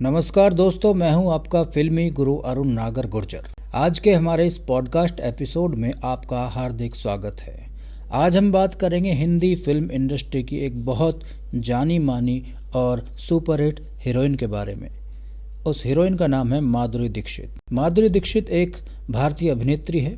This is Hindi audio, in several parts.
नमस्कार दोस्तों, मैं हूं आपका फिल्मी गुरु अरुण नागर गुर्जर। आज के हमारे इस पॉडकास्ट एपिसोड में आपका हार्दिक स्वागत है। आज हम बात करेंगे हिंदी फिल्म इंडस्ट्री की एक बहुत जानी मानी और सुपरहिट हीरोइन के बारे में। उस हीरोइन का नाम है माधुरी दीक्षित। माधुरी दीक्षित एक भारतीय अभिनेत्री है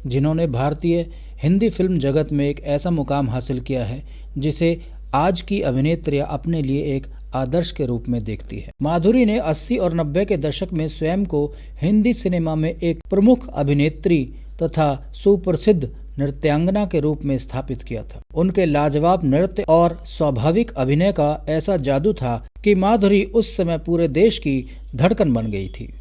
जिन्होंने भारतीय हिंदी फिल्म जगत में एक ऐसा मुकाम हासिल किया है जिसे आज की अभिनेत्रियां अपने लिए एक आदर्श के रूप में देखती है। माधुरी ने 80 और 90 के दशक में स्वयं को हिंदी सिनेमा में एक प्रमुख अभिनेत्री तथा सुप्रसिद्ध नृत्यांगना के रूप में स्थापित किया था। उनके लाजवाब नृत्य और स्वाभाविक अभिनय का ऐसा जादू था कि माधुरी उस समय पूरे देश की धड़कन बन गई थी।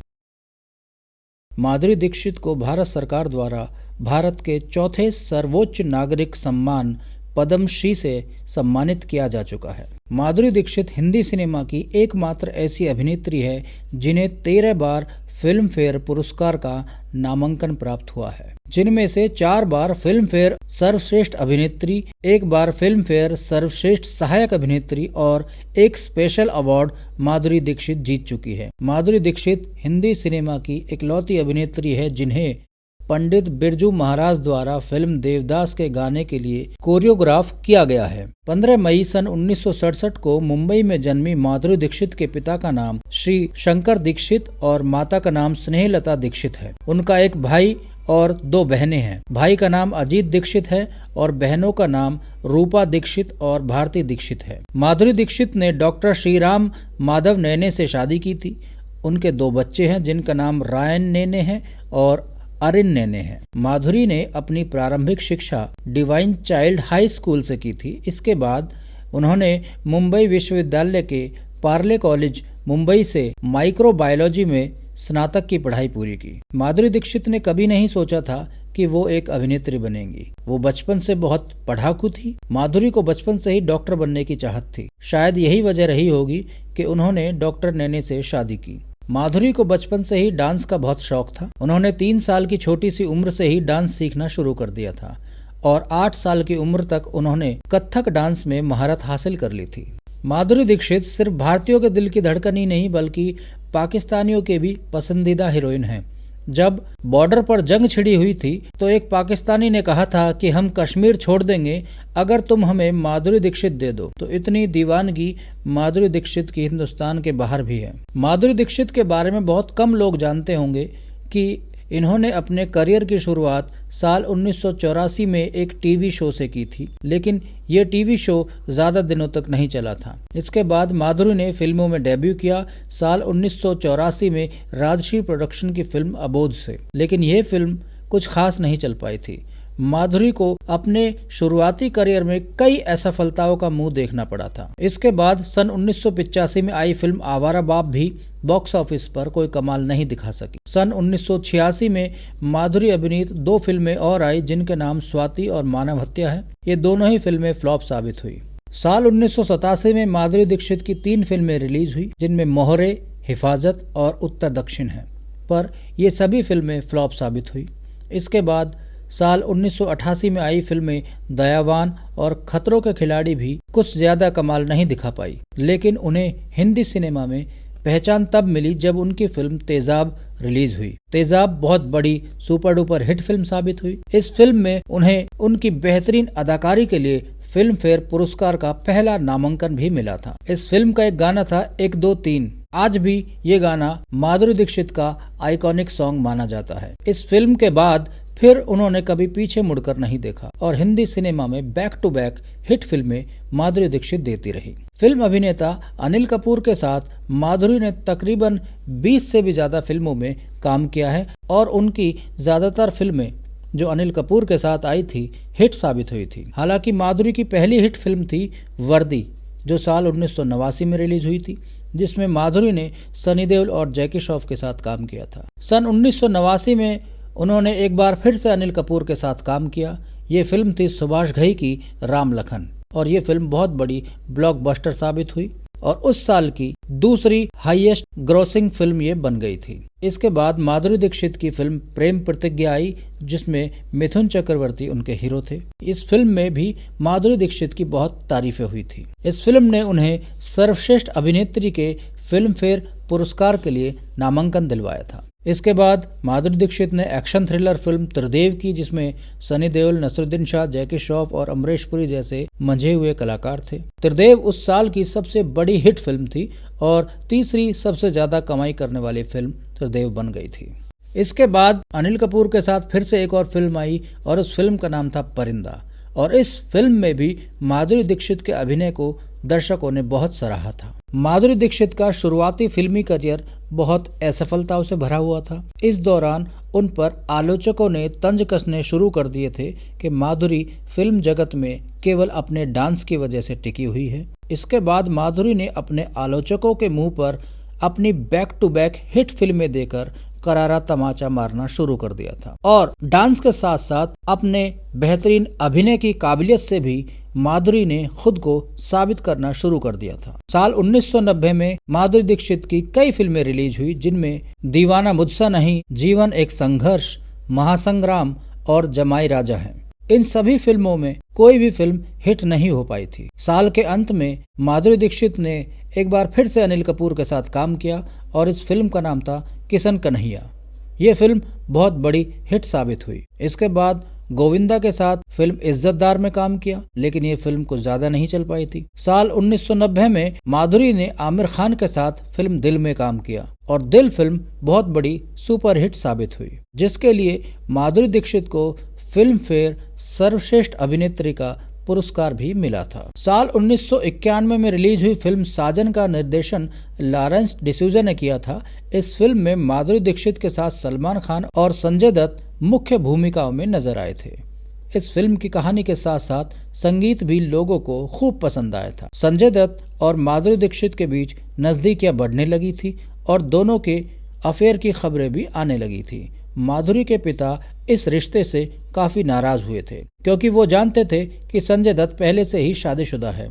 माधुरी दीक्षित को भारत सरकार द्वारा भारत के चौथे सर्वोच्च नागरिक सम्मान पद्मश्री से सम्मानित किया जा चुका है। माधुरी दीक्षित हिंदी सिनेमा की एकमात्र ऐसी अभिनेत्री है जिन्हें 13 बार फिल्म फेयर पुरस्कार का नामांकन प्राप्त हुआ है, जिनमें से 4 बार फिल्म फेयर सर्वश्रेष्ठ अभिनेत्री, 1 बार फिल्म फेयर सर्वश्रेष्ठ सहायक अभिनेत्री और 1 स्पेशल अवार्ड माधुरी दीक्षित जीत चुकी है। माधुरी दीक्षित हिंदी सिनेमा की इकलौती अभिनेत्री है जिन्हें पंडित बिरजू महाराज द्वारा फिल्म देवदास के गाने के लिए कोरियोग्राफ किया गया है। 15 मई सन 1967 को मुंबई में जन्मी माधुरी दीक्षित के पिता का नाम श्री शंकर दीक्षित और माता का नाम स्नेहलता दीक्षित है। उनका एक भाई और 2 बहनें हैं। भाई का नाम अजीत दीक्षित है और बहनों का नाम रूपा दीक्षित और भारती दीक्षित है। माधुरी दीक्षित ने डॉक्टर श्रीराम माधव नैने से शादी की थी। उनके 2 बच्चे हैं जिनका नाम रायन नैने है और अरिन नैने है। माधुरी ने अपनी प्रारंभिक शिक्षा डिवाइन चाइल्ड हाई स्कूल से की थी। इसके बाद उन्होंने मुंबई विश्वविद्यालय के पार्ले कॉलेज मुंबई से माइक्रोबायोलॉजी में स्नातक की पढ़ाई पूरी की। माधुरी दीक्षित ने कभी नहीं सोचा था कि वो एक अभिनेत्री बनेंगी। वो बचपन से बहुत पढ़ाकू थी। माधुरी को बचपन से ही डॉक्टर बनने की चाहत थी। शायद यही वजह रही होगी कि उन्होंने डॉक्टर नैने से शादी की। माधुरी को बचपन से ही डांस का बहुत शौक था। उन्होंने 3 साल की छोटी सी उम्र से ही डांस सीखना शुरू कर दिया था और 8 साल की उम्र तक उन्होंने कथक डांस में महारत हासिल कर ली थी। माधुरी दीक्षित सिर्फ भारतीयों के दिल की धड़कन ही नहीं बल्कि पाकिस्तानियों के भी पसंदीदा हीरोइन है। जब बॉर्डर पर जंग छिड़ी हुई थी तो एक पाकिस्तानी ने कहा था कि हम कश्मीर छोड़ देंगे अगर तुम हमें माधुरी दीक्षित दे दो। तो इतनी दीवानगी माधुरी दीक्षित की हिंदुस्तान के बाहर भी है। माधुरी दीक्षित के बारे में बहुत कम लोग जानते होंगे कि इन्होंने अपने करियर की शुरुआत साल 1984 में एक टीवी शो से की थी, लेकिन ये टीवी शो ज्यादा दिनों तक नहीं चला था। इसके बाद माधुरी ने फिल्मों में डेब्यू किया साल 1984 में राजश्री प्रोडक्शन की फिल्म अबोध से, लेकिन यह फिल्म कुछ खास नहीं चल पाई थी। माधुरी को अपने शुरुआती करियर में कई असफलताओं का मुंह देखना पड़ा था। इसके बाद सन 1985 में आई फिल्म आवारा बाप भी बॉक्स ऑफिस पर कोई कमाल नहीं दिखा सकी। सन 1986 में माधुरी अभिनीत 2 फिल्में और आई जिनके नाम स्वाति और मानव हत्या है। ये दोनों ही फिल्में फ्लॉप साबित हुई। साल 1987 में माधुरी दीक्षित की 3 फिल्में रिलीज हुई जिनमें मोहरे, हिफाजत और उत्तर दक्षिण है, पर ये सभी फिल्में फ्लॉप साबित हुई। इसके बाद साल 1988 में आई फिल्में दयावान और खतरों के खिलाड़ी भी कुछ ज्यादा कमाल नहीं दिखा पाई, लेकिन उन्हें हिंदी सिनेमा में पहचान तब मिली जब उनकी फिल्म तेजाब रिलीज हुई। तेजाब बहुत बड़ी सुपर डुपर हिट फिल्म साबित हुई। इस फिल्म में उन्हें उनकी बेहतरीन अदाकारी के लिए फिल्म फेयर पुरस्कार का पहला नामांकन भी मिला था। इस फिल्म का एक गाना था 1 2 3। आज भी ये गाना माधुरी दीक्षित का आइकॉनिक सॉन्ग माना जाता है। इस फिल्म के बाद फिर उन्होंने कभी पीछे मुड़कर नहीं देखा और हिंदी सिनेमा में बैक टू बैक हिट फिल्में माधुरी दीक्षित देती रही। फिल्म अभिनेता अनिल कपूर के साथ माधुरी ने तकरीबन 20 से भी ज्यादा फिल्मों में काम किया है और उनकी ज्यादातर फिल्में जो अनिल कपूर के साथ आई थी हिट साबित हुई थी। हालांकि माधुरी की पहली हिट फिल्म थी वर्दी, जो साल 1989 में रिलीज हुई थी, जिसमें माधुरी ने सनी देओल और जैकी श्रॉफ के साथ काम किया था। सन 1989 में उन्होंने एक बार फिर से अनिल कपूर के साथ काम किया। ये फिल्म थी सुभाष घई की राम लखन और ये फिल्म बहुत बड़ी ब्लॉकबस्टर साबित हुई। और उस साल की दूसरी हाईएस्ट ग्रॉसिंग फिल्म ये बन गई थी। इसके बाद माधुरी दीक्षित की फिल्म प्रेम प्रतिज्ञा आई, जिसमें मिथुन चक्रवर्ती उनके हीरो थे। इस फिल्म में भी माधुरी दीक्षित की बहुत तारीफें हुई थी। इस फिल्म ने उन्हें सर्वश्रेष्ठ अभिनेत्री के फिल्म फेयर पुरस्कार के लिए नामांकन दिलवाया था। इसके बाद माधुरी दीक्षित ने एक्शन थ्रिलर फिल्म त्रिदेव की, जिसमें सनी देओल, नसरुद्दीन शाह, जैकी श्रॉफ और अमरीश पुरी जैसे मंझे हुए कलाकार थे। त्रिदेव उस साल की सबसे बड़ी हिट फिल्म थी और तीसरी सबसे ज्यादा कमाई करने वाली फिल्म त्रिदेव बन गई थी। इसके बाद अनिल कपूर के साथ फिर से एक और फिल्म आई और उस फिल्म का नाम था परिंदा, और इस फिल्म में भी माधुरी दीक्षित के अभिनय को दर्शकों ने बहुत सराहा था। माधुरी दीक्षित का शुरुआती फिल्मी करियर बहुत असफलताओं से भरा हुआ था। इस दौरान उन पर आलोचकों ने तंज कसने शुरू कर दिए थे कि माधुरी फिल्म जगत में केवल अपने डांस की वजह से टिकी हुई है। इसके बाद माधुरी ने अपने आलोचकों के मुंह पर अपनी बैक टू बैक हिट फिल्में देकर करारा तमाचा मारना शुरू कर दिया था और डांस के साथ साथ अपने बेहतरीन अभिनय की काबिलियत से भी माधुरी ने खुद को साबित करना शुरू कर दिया था। साल 1990 में माधुरी दीक्षित की कई फिल्में रिलीज हुई, जिनमें दीवाना मुझसे नहीं, जीवन एक संघर्ष, महासंग्राम और जमाई राजा हैं। इन सभी फिल्मों में कोई भी फिल्म हिट नहीं हो पाई थी। साल के अंत में माधुरी दीक्षित ने एक बार फिर से अनिल कपूर के साथ काम किया और इस फिल्म का नाम था किशन कन्हैया। ये फिल्म बहुत बड़ी हिट साबित हुई। इसके बाद गोविंदा के साथ फिल्म इज्जतदार में काम किया, लेकिन ये फिल्म कुछ ज्यादा नहीं चल पाई थी। साल 1990 में माधुरी ने आमिर खान के साथ फिल्म दिल में काम किया और दिल फिल्म बहुत बड़ी सुपरहिट साबित हुई, जिसके लिए माधुरी दीक्षित को फिल्म फेयर सर्वश्रेष्ठ अभिनेत्री का पुरस्कार भी मिला था। साल 1991 में रिलीज हुई फिल्म साजन का निर्देशन लॉरेंस डिसूजा ने किया था। इस फिल्म में माधुरी दीक्षित के साथ सलमान खान और संजय दत्त मुख्य भूमिकाओं में नजर आए थे। इस फिल्म की कहानी के साथ साथ संगीत भी लोगों को खूब पसंद आया था। संजय दत्त और माधुरी दीक्षित के बीच नजदीकियां बढ़ने लगी थी और दोनों के अफेयर की खबरें भी आने लगी थी। माधुरी के पिता इस रिश्ते से काफी नाराज हुए थे, क्योंकि वो जानते थे कि संजय दत्त पहले से ही शादीशुदा है।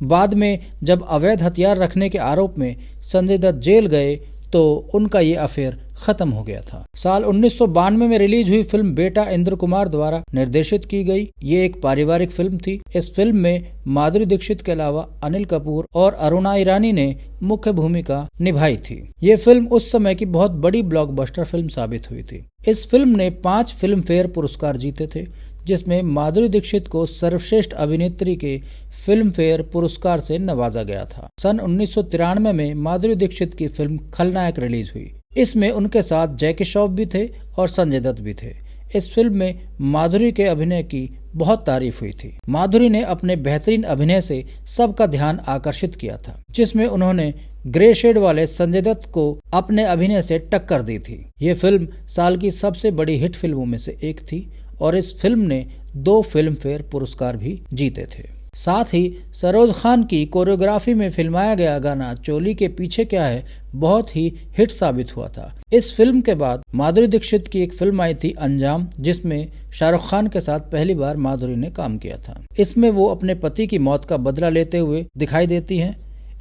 बाद में जब अवैध हथियार रखने के आरोप में संजय दत्त जेल गए तो उनका ये अफेयर खत्म हो गया था। साल 1992 में रिलीज हुई फिल्म बेटा इंद्र कुमार द्वारा निर्देशित की गई। ये एक पारिवारिक फिल्म थी। इस फिल्म में माधुरी दीक्षित के अलावा अनिल कपूर और अरुणा ईरानी ने मुख्य भूमिका निभाई थी। ये फिल्म उस समय की बहुत बड़ी ब्लॉकबस्टर फिल्म साबित हुई थी। इस फिल्म ने 5 फिल्म फेयर पुरस्कार जीते थे, जिसमें माधुरी दीक्षित को सर्वश्रेष्ठ अभिनेत्री के फिल्म फेयर पुरस्कार से नवाजा गया था। सन 1993 में माधुरी दीक्षित की फिल्म खलनायक रिलीज हुई। इसमें उनके साथ जैकी श्रॉफ भी थे और संजय दत्त भी थे। इस फिल्म में माधुरी के अभिनय की बहुत तारीफ हुई थी। माधुरी ने अपने बेहतरीन अभिनय से सबका ध्यान आकर्षित किया था, जिसमें उन्होंने ग्रे शेड वाले संजय दत्त को अपने अभिनय से टक्कर दी थी। ये फिल्म साल की सबसे बड़ी हिट फिल्मों में से एक थी और इस फिल्म ने 2 फिल्म फेयर पुरस्कार भी जीते थे। साथ ही सरोज खान की कोरियोग्राफी में फिल्माया गया गाना चोली के पीछे क्या है बहुत ही हिट साबित हुआ था। इस फिल्म के बाद माधुरी दीक्षित की एक फिल्म आई थी अंजाम, जिसमें शाहरुख खान के साथ पहली बार माधुरी ने काम किया था। इसमें वो अपने पति की मौत का बदला लेते हुए दिखाई देती हैं।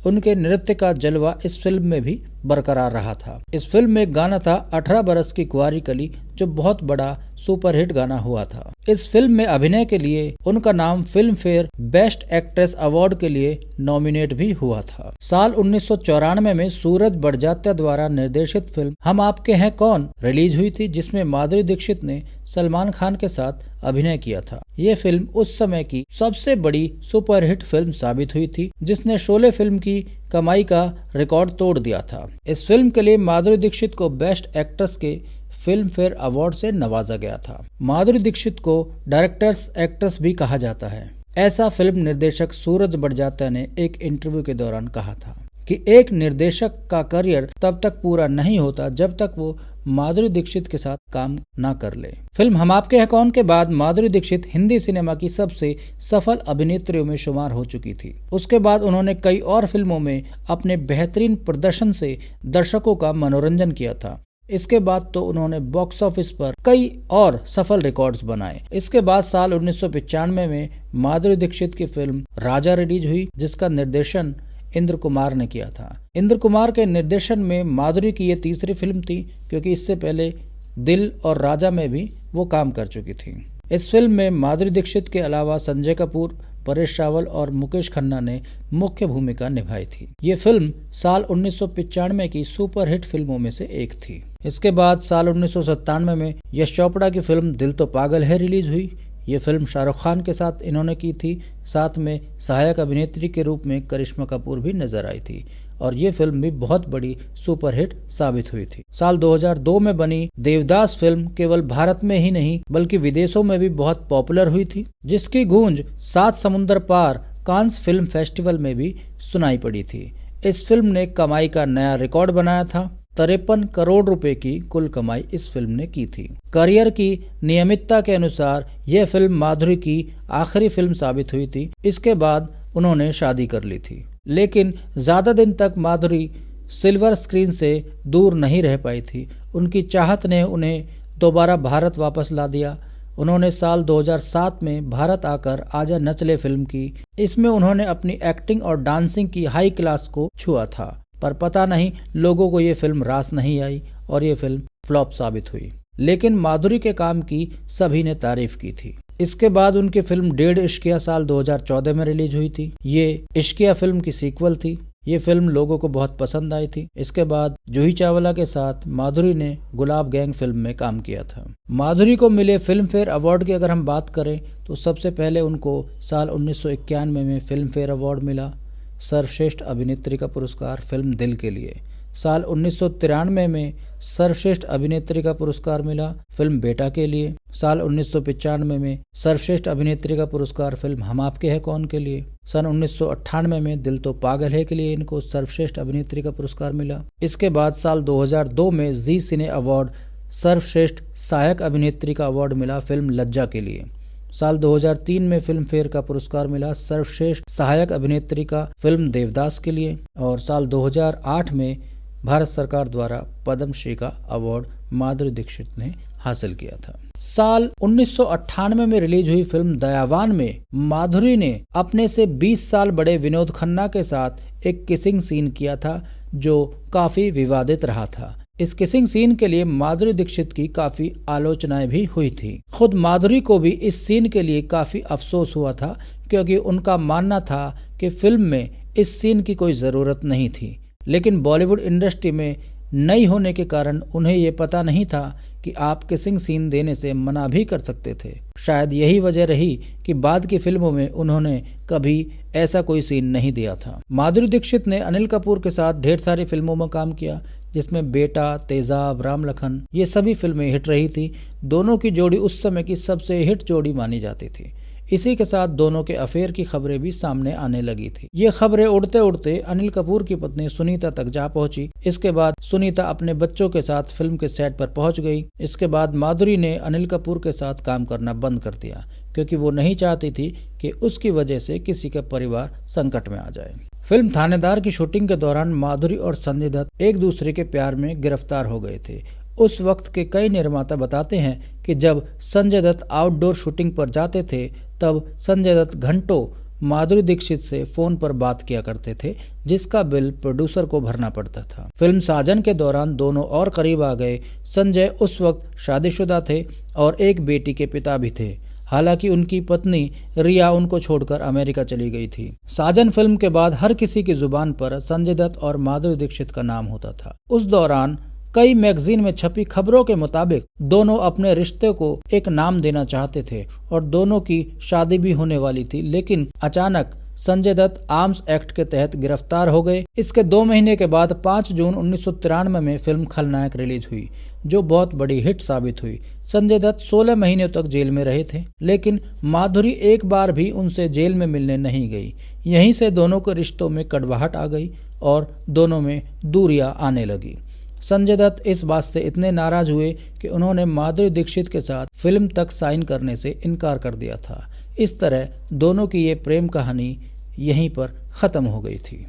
उनके नृत्य का जलवा इस फिल्म में भी बरकरार रहा था। इस फिल्म में गाना था 18 बरस की कुंवारी कली, जो बहुत बड़ा सुपरहिट गाना हुआ था। इस फिल्म में अभिनय के लिए उनका नाम film fair best actress award के लिए नॉमिनेट भी हुआ था। साल 1994 में सूरज बड़जात्या द्वारा निर्देशित फिल्म हम आपके हैं कौन रिलीज हुई थी, जिसमें माधुरी दीक्षित ने सलमान खान के साथ अभिनय किया था। ये फिल्म उस समय की सबसे बड़ी सुपरहिट फिल्म साबित हुई थी, जिसने शोले फिल्म की कमाई का रिकॉर्ड तोड़ दिया था। इस फिल्म के लिए माधुरी दीक्षित को बेस्ट एक्ट्रेस के फिल्म फेयर अवार्ड से नवाजा गया था। माधुरी दीक्षित को डायरेक्टर्स एक्ट्रेस भी कहा जाता है। ऐसा फिल्म निर्देशक सूरज बड़जात्या ने एक इंटरव्यू के दौरान कहा था कि एक निर्देशक का करियर तब तक पूरा नहीं होता जब तक वो माधुरी दीक्षित के साथ काम ना कर ले। फिल्म हम आपके हैं कौन के बाद माधुरी दीक्षित हिंदी सिनेमा की सबसे सफल अभिनेत्रियों में शुमार हो चुकी थी। उसके बाद उन्होंने कई और फिल्मों में अपने बेहतरीन प्रदर्शन से दर्शकों का मनोरंजन किया था। इसके बाद तो उन्होंने बॉक्स ऑफिस पर कई और सफल रिकॉर्ड्स बनाए। इसके बाद साल 1995 में माधुरी दीक्षित की फिल्म राजा रिलीज हुई, जिसका निर्देशन इंद्र कुमार ने किया था। इंद्र कुमार के निर्देशन में माधुरी की ये तीसरी फिल्म थी, क्योंकि इससे पहले दिल और राजा में भी वो काम कर चुकी थी। इस फिल्म में माधुरी दीक्षित के अलावा संजय कपूर, परेश रावल और मुकेश खन्ना ने मुख्य भूमिका निभाई थी। ये फिल्म साल 1995 की सुपरहिट फिल्मों में से एक थी। इसके बाद साल 1997 में यश चोपड़ा की फिल्म दिल तो पागल है रिलीज हुई। ये फिल्म शाहरुख खान के साथ इन्होंने की थी। साथ में सहायक अभिनेत्री के रूप में करिश्मा कपूर भी नजर आई थी और ये फिल्म भी बहुत बड़ी सुपरहिट साबित हुई थी। साल 2002 में बनी देवदास फिल्म केवल भारत में ही नहीं बल्कि विदेशों में भी बहुत पॉपुलर हुई थी, जिसकी गूंज 7 समुंदर पार कांस फिल्म फेस्टिवल में भी सुनाई पड़ी थी। इस फिल्म ने कमाई का नया रिकॉर्ड बनाया था। 53 करोड़ रुपए की कुल कमाई इस फिल्म ने की थी। करियर की नियमितता के अनुसार यह फिल्म माधुरी की आखिरी फिल्म साबित हुई थी। इसके बाद उन्होंने शादी कर ली थी, लेकिन ज्यादा दिन तक माधुरी सिल्वर स्क्रीन से दूर नहीं रह पाई थी। उनकी चाहत ने उन्हें दोबारा भारत वापस ला दिया। उन्होंने साल 2007 में भारत आकर आजा नचले फिल्म की। इसमें उन्होंने अपनी एक्टिंग और डांसिंग की हाई क्लास को छुआ था, पर पता नहीं लोगों को ये फिल्म रास नहीं आई और ये फिल्म फ्लॉप साबित हुई। लेकिन माधुरी के काम की सभी ने तारीफ की थी। इसके बाद उनकी फिल्म डेढ़ इश्किया साल 2014 में रिलीज हुई थी। ये इश्किया फिल्म की सीक्वल थी। ये फिल्म लोगों को बहुत पसंद आई थी। इसके बाद जूही चावला के साथ माधुरी ने गुलाब गैंग फिल्म में काम किया था। माधुरी को मिले फिल्म फेयर अवार्ड की अगर हम बात करें तो सबसे पहले उनको साल 1991 में फिल्म फेयर अवार्ड मिला, सर्वश्रेष्ठ अभिनेत्री का पुरस्कार फिल्म दिल के लिए। साल 1993 में सर्वश्रेष्ठ अभिनेत्री का पुरस्कार मिला फिल्म बेटा के लिए। साल 1995 में सर्वश्रेष्ठ अभिनेत्री का पुरस्कार फिल्म हम आपके हैं कौन के लिए। सन 1998 में दिल तो पागल है के लिए इनको सर्वश्रेष्ठ अभिनेत्री का पुरस्कार मिला। इसके बाद साल 2002 में जी सिने अवार्ड सर्वश्रेष्ठ सहायक अभिनेत्री का अवार्ड मिला फिल्म लज्जा के लिए। साल 2003 में फिल्म फेयर का पुरस्कार मिला सर्वश्रेष्ठ सहायक अभिनेत्री का फिल्म देवदास के लिए। और साल 2008 में भारत सरकार द्वारा पद्मश्री का अवार्ड माधुरी दीक्षित ने हासिल किया था। साल 1998 में रिलीज हुई फिल्म दयावान में माधुरी ने अपने से 20 साल बड़े विनोद खन्ना के साथ एक किसिंग सीन किया था, जो काफी विवादित रहा था। इस किसिंग सीन के लिए माधुरी दीक्षित की काफी आलोचनाएं भी हुई थी। खुद माधुरी को भी इस सीन के लिए काफी अफसोस हुआ था, क्योंकि उनका मानना था कि फिल्म में इस सीन की कोई जरूरत नहीं थी। लेकिन बॉलीवुड इंडस्ट्री में नई होने के कारण उन्हें ये पता नहीं था कि आप किसिंग सीन देने से मना भी कर सकते थे। शायद यही वजह रही कि बाद की फिल्मों में उन्होंने कभी ऐसा कोई सीन नहीं दिया था। माधुरी दीक्षित ने अनिल कपूर के साथ ढेर सारी फिल्मों में काम किया, जिसमें बेटा, तेजाब, राम लखन ये सभी फिल्में हिट रही थी। दोनों की जोड़ी उस समय की सबसे हिट जोड़ी मानी जाती थी। इसी के साथ दोनों के अफेयर की खबरें भी सामने आने लगी थी। ये खबरें उड़ते उड़ते अनिल कपूर की पत्नी सुनीता तक जा पहुंची। इसके बाद सुनीता अपने बच्चों के साथ फिल्म के सेट पर पहुंच गई। इसके बाद माधुरी ने अनिल कपूर के साथ काम करना बंद कर दिया, क्योंकि वो नहीं चाहती थी कि उसकी वजह से किसी का परिवार संकट में आ जाए। फिल्म थानेदार की शूटिंग के दौरान माधुरी और संजय दत्त एक दूसरे के प्यार में गिरफ्तार हो गए थे। उस वक्त के कई निर्माता बताते हैं कि जब संजय दत्त आउटडोर शूटिंग पर जाते थे तब संजय दत्त घंटों माधुरी दीक्षित से फोन पर बात किया करते थे, जिसका बिल प्रोड्यूसर को भरना पड़ता था। फिल्म साजन के दौरान दोनों और करीब आ गए। संजय उस वक्त शादीशुदा थे और एक बेटी के पिता भी थे। हालांकि उनकी पत्नी रिया उनको छोड़कर अमेरिका चली गई थी। साजन फिल्म के बाद हर किसी की जुबान पर संजय दत्त और माधुरी दीक्षित का नाम होता था। उस दौरान कई मैगजीन में छपी खबरों के मुताबिक दोनों अपने रिश्ते को एक नाम देना चाहते थे और दोनों की शादी भी होने वाली थी। लेकिन अचानक संजय दत्त आर्म्स एक्ट के तहत गिरफ्तार हो गए। इसके 2 महीने के बाद 5 जून 1993 में फिल्म खलनायक रिलीज हुई, जो बहुत बड़ी हिट साबित हुई। संजय दत्त 16 महीने तक जेल में रहे थे, लेकिन माधुरी एक बार भी उनसे जेल में मिलने नहीं गई। यहीं से दोनों के रिश्तों में कड़वाहट आ गई और दोनों में दूरियां आने लगी। संजय दत्त इस बात से इतने नाराज हुए कि उन्होंने माधुरी दीक्षित के साथ फिल्म तक साइन करने से इनकार कर दिया था। इस तरह दोनों की ये प्रेम कहानी यहीं पर खत्म हो गई थी।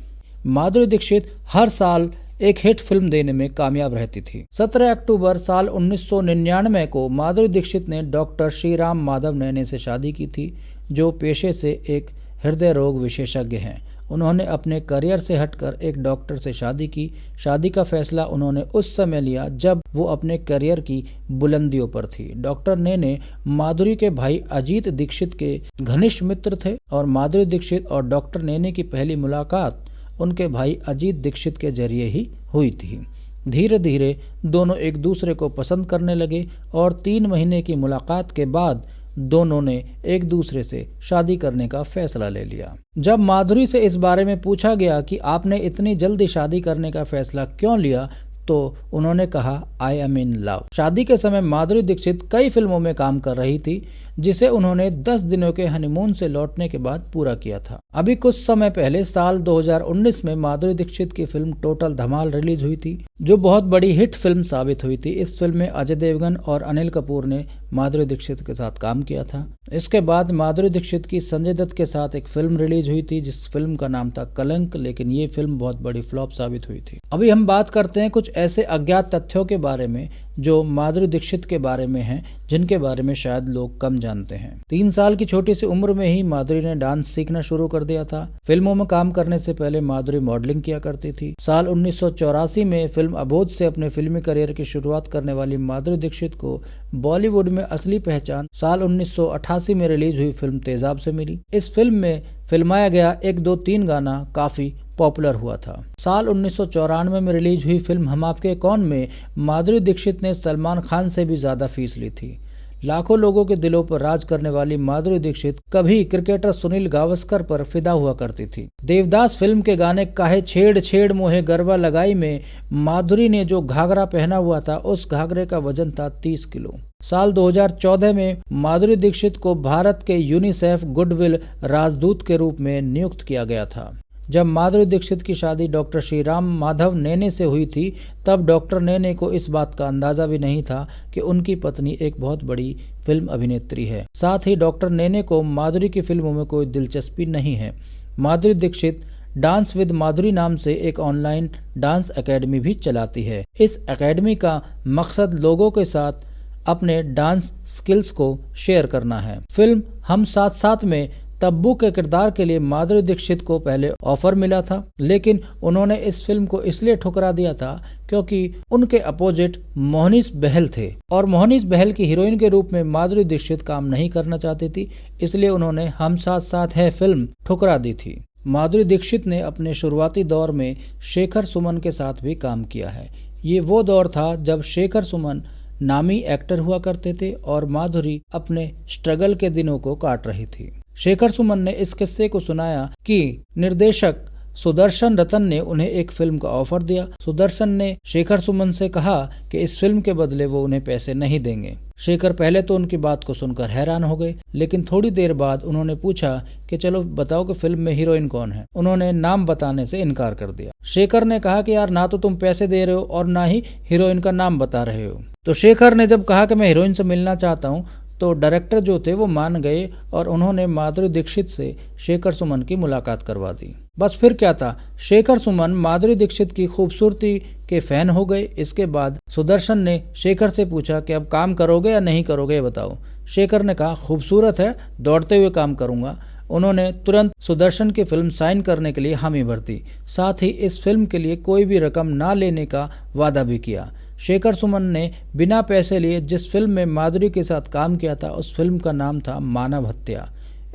माधुरी दीक्षित हर साल एक हिट फिल्म देने में कामयाब रहती थी। 17 अक्टूबर साल 1999 को माधुरी दीक्षित ने डॉक्टर श्रीराम माधव नैने से शादी की थी, जो पेशे से एक हृदय रोग विशेषज्ञ हैं। उन्होंने अपने करियर से हटकर एक डॉक्टर से शादी की। शादी का फैसला उन्होंने उस समय लिया जब वो अपने करियर की बुलंदियों पर थी। डॉक्टर नेने माधुरी के भाई अजीत दीक्षित के घनिष्ठ मित्र थे और माधुरी दीक्षित और डॉक्टर नेने की पहली मुलाकात उनके भाई अजीत दीक्षित के जरिए ही हुई थी। धीरे धीरे दोनों एक दूसरे को पसंद करने लगे और 3 महीने की मुलाकात के बाद दोनों ने एक दूसरे से शादी करने का फैसला ले लिया। जब माधुरी से इस बारे में पूछा गया कि आपने इतनी जल्दी शादी करने का फैसला क्यों लिया, तो उन्होंने कहा आई एम इन लव। शादी के समय माधुरी दीक्षित कई फिल्मों में काम कर रही थी, जिसे उन्होंने 10 दिनों के हनीमून से लौटने के बाद पूरा किया था। अभी कुछ समय पहले साल 2019 में माधुरी दीक्षित की फिल्म टोटल धमाल रिलीज हुई थी, जो बहुत बड़ी हिट फिल्म साबित हुई थी। इस फिल्म में अजय देवगन और अनिल कपूर ने माधुरी दीक्षित के साथ काम किया था। इसके बाद माधुरी दीक्षित की संजय दत्त के साथ एक फिल्म रिलीज हुई थी, जिस फिल्म का नाम था कलंक, लेकिन ये फिल्म बहुत बड़ी फ्लॉप साबित हुई थी। अभी हम बात करते हैं कुछ ऐसे अज्ञात तथ्यों के बारे में जो माधुरी दीक्षित के बारे में हैं, जिनके बारे में शायद लोग कम जानते हैं। 3 साल की छोटी सी उम्र में ही माधुरी ने डांस सीखना शुरू कर दिया था। फिल्मों में काम करने से पहले माधुरी मॉडलिंग किया करती थी। साल 1984 में फिल्म अबोध से अपने फिल्मी करियर की शुरुआत करने वाली माधुरी दीक्षित को बॉलीवुड में असली पहचान साल 1988 में रिलीज हुई फिल्म तेजाब से मिली। इस फिल्म में फिल्माया गया 1, 2, 3 गाना काफी पॉपुलर हुआ था। साल 1994 में रिलीज हुई फिल्म हम आपके कौन में माधुरी दीक्षित ने सलमान खान से भी ज्यादा फीस ली थी। लाखों लोगों के दिलों पर राज करने वाली माधुरी दीक्षित कभी क्रिकेटर सुनील गावस्कर पर फिदा हुआ करती थी। देवदास फिल्म के गाने काहे छेड़ छेड़ मोहे गरबा लगाई में माधुरी ने जो घाघरा पहना हुआ था, उस घाघरे का वजन था 30 किलो। साल 2014 में माधुरी दीक्षित को भारत के यूनिसेफ गुडविल राजदूत के रूप में नियुक्त किया गया था। जब माधुरी दीक्षित की शादी डॉक्टर श्रीराम माधव नेने से हुई थी, तब डॉक्टर नेने को इस बात का अंदाजा भी नहीं था कि उनकी पत्नी एक बहुत बड़ी फिल्म अभिनेत्री है। साथ ही डॉक्टर नेने को माधुरी की फिल्मों में कोई दिलचस्पी नहीं है। माधुरी दीक्षित डांस विद माधुरी नाम से एक ऑनलाइन डांस एकेडमी भी चलाती है। इस एकेडमी का मकसद लोगों के साथ अपने डांस स्किल्स को शेयर करना है। फिल्म हम साथ साथ में तब्बू के किरदार के लिए माधुरी दीक्षित को पहले ऑफर मिला था, लेकिन उन्होंने इस फिल्म को इसलिए ठुकरा दिया था क्योंकि उनके अपोजिट मोहनीश बहल थे और मोहनीश बहल की हीरोइन के रूप में माधुरी दीक्षित काम नहीं करना चाहती थी, इसलिए उन्होंने हम साथ साथ है फिल्म ठुकरा दी थी। माधुरी दीक्षित ने अपने शुरुआती दौर में शेखर सुमन के साथ भी काम किया है। ये वो दौर था जब शेखर सुमन नामी एक्टर हुआ करते थे और माधुरी अपने स्ट्रगल के दिनों को काट रही थी। शेखर सुमन ने इस किस्से को सुनाया कि निर्देशक सुदर्शन रतन ने उन्हें एक फिल्म का ऑफर दिया। सुदर्शन ने शेखर सुमन से कहा कि इस फिल्म के बदले वो उन्हें पैसे नहीं देंगे। शेखर पहले तो उनकी बात को सुनकर हैरान हो गए, लेकिन थोड़ी देर बाद उन्होंने पूछा कि चलो बताओ कि फिल्म में हीरोइन कौन है। उन्होंने नाम बताने से इनकार कर दिया। शेखर ने कहा कि यार ना तो तुम पैसे दे रहे हो और ना ही हीरोइन का नाम बता रहे हो। तो शेखर ने जब कहा कि मैं हीरोइन से मिलना चाहता हूँ, तो डायरेक्टर जो थे वो मान गए और उन्होंने माधुरी दीक्षित से शेखर सुमन की मुलाकात करवा दी। बस फिर क्या था, शेखर सुमन माधुरी दीक्षित की खूबसूरती के फैन हो गए। इसके बाद सुदर्शन ने शेखर से पूछा कि अब काम करोगे या नहीं करोगे बताओ। शेखर ने कहा खूबसूरत है, दौड़ते हुए काम करूंगा। उन्होंने तुरंत सुदर्शन की फिल्म साइन करने के लिए हामी भर दी। साथ ही इस फिल्म के लिए कोई भी रकम ना लेने का वादा भी किया। शेखर सुमन ने बिना पैसे लिए जिस फिल्म में माधुरी के साथ काम किया था, उस फिल्म का नाम था मानव हत्या।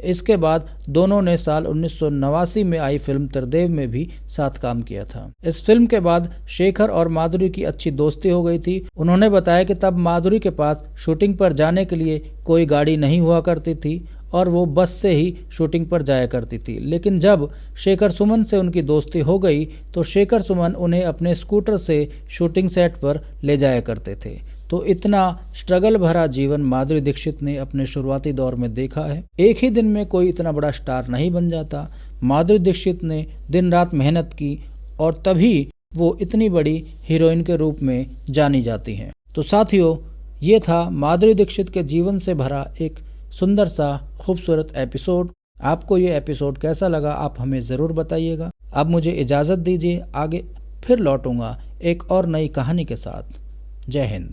इसके बाद दोनों ने साल 1989 में आई फिल्म त्रिदेव में भी साथ काम किया था। इस फिल्म के बाद शेखर और माधुरी की अच्छी दोस्ती हो गई थी। उन्होंने बताया कि तब माधुरी के पास शूटिंग पर जाने के लिए कोई गाड़ी नहीं हुआ करती थी और वो बस से ही शूटिंग पर जाया करती थी। लेकिन जब शेखर सुमन से उनकी दोस्ती हो गई तो शेखर सुमन उन्हें अपने स्कूटर से शूटिंग सेट पर ले जाया करते थे। तो इतना स्ट्रगल भरा जीवन माधुरी दीक्षित ने अपने शुरुआती दौर में देखा है। एक ही दिन में कोई इतना बड़ा स्टार नहीं बन जाता। माधुरी दीक्षित ने दिन रात मेहनत की और तभी वो इतनी बड़ी हीरोइन के रूप में जानी जाती हैं। तो साथियों, ये था माधुरी दीक्षित के जीवन से भरा एक सुंदर सा खूबसूरत एपिसोड। आपको ये एपिसोड कैसा लगा आप हमें ज़रूर बताइएगा। अब मुझे इजाज़त दीजिए, आगे फिर लौटूंगा एक और नई कहानी के साथ। जय हिंद।